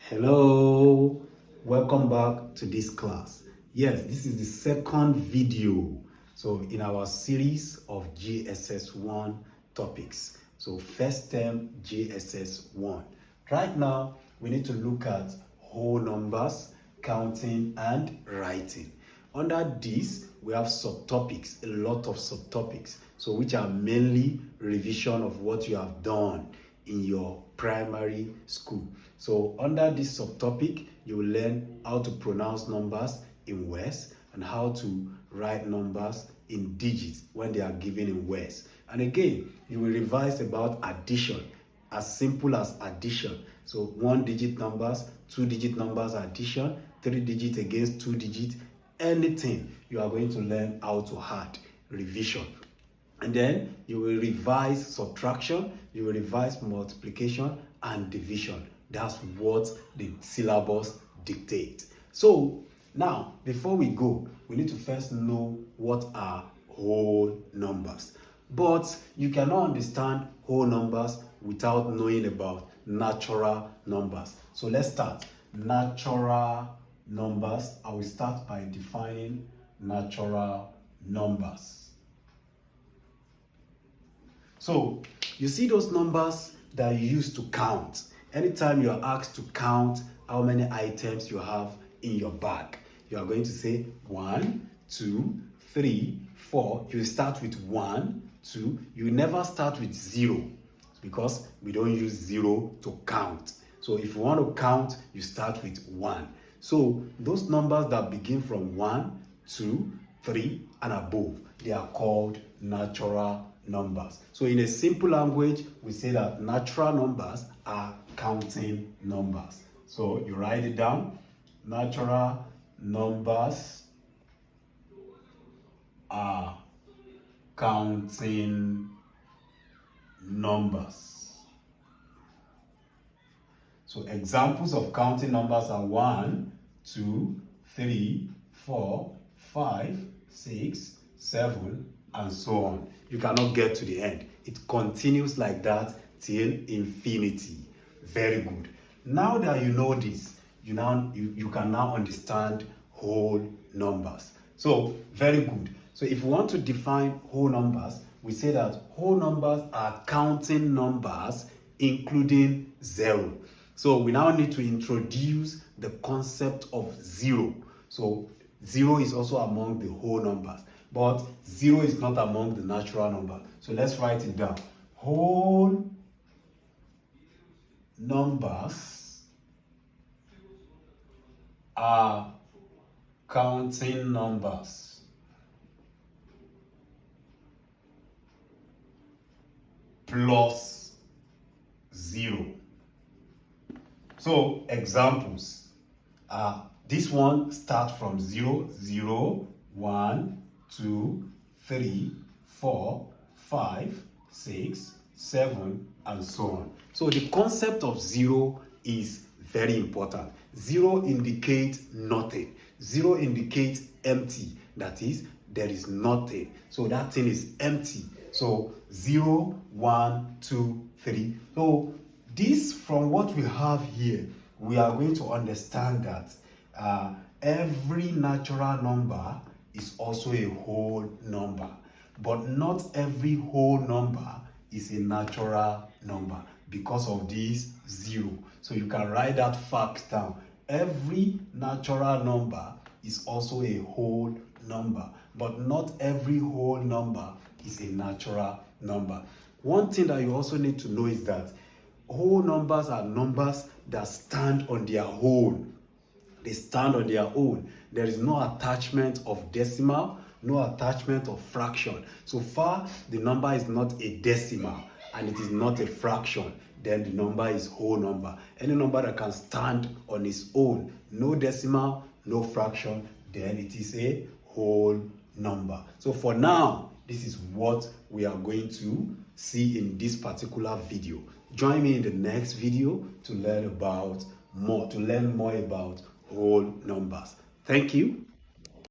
Hello, welcome back to this class. Yes, this is the second video. So in our series of GSS1 topics. So first term GSS1. Right now, we need to look at whole numbers, counting and writing. Under this, we have subtopics, a lot of subtopics. So which are mainly revision of what you have done in your primary school. So under this subtopic, you will learn how to pronounce numbers in words and how to write numbers in digits when they are given in words. And again, you will revise about addition, as simple as addition. So 1-digit numbers, 2-digit numbers addition, 3-digit against 2-digit, anything you are going to learn how to add, revision. And then you will revise subtraction, you will revise multiplication and division. That's what the syllabus dictates. So now, before we go, we need to first know what are whole numbers. But you cannot understand whole numbers without knowing about natural numbers. So let's start. Natural numbers. I will start by defining natural numbers. So you see those numbers that you use to count. Anytime you are asked to count how many items you have in your bag, you are going to say 1, 2, 3, 4. You start with 1, 2. You never start with 0 because we don't use 0 to count. So if you want to count, you start with 1. So those numbers that begin from 1, 2, 3 and above, they are called natural numbers. So in a simple language, we say that natural numbers are counting numbers. So you write it down. Natural numbers are counting numbers. So examples of counting numbers are 1, 2, 3, 4, 5, 6, 7, and so on. You cannot get to the end. It continues like that till infinity. Very good. Now that you know this, you can now understand whole numbers. So very good. So if we want to define whole numbers, we say that whole numbers are counting numbers including 0. So we now need to introduce the concept of 0. So 0 is also among the whole numbers, but 0 is not among the natural numbers. So let's write it down. Whole numbers are counting numbers. Plus 0. So examples are this one starts from 0, 0, 1, 2, 3, 4, 5, 6, 7, and so on. So the concept of 0 is very important. 0 indicates nothing. 0 indicates empty. That is, there is nothing. So that thing is empty. So 0, 1, 2, 3. So this, from what we have here, we are going to understand that every natural number is also a whole number, but not every whole number is a natural number because of this 0. So you can write that fact down. Every natural number is also a whole number, but not every whole number is a natural number. One thing that you also need to know is that whole numbers are numbers that stand on their own. They stand on their own. There is no attachment of decimal, no attachment of fraction. So far, the number is not a decimal and it is not a fraction, then the number is whole number. Any number that can stand on its own, no decimal, no fraction, then it is a whole number. So for now, this is what we are going to see in this particular video. Join me in the next video to learn more about whole numbers. Thank you.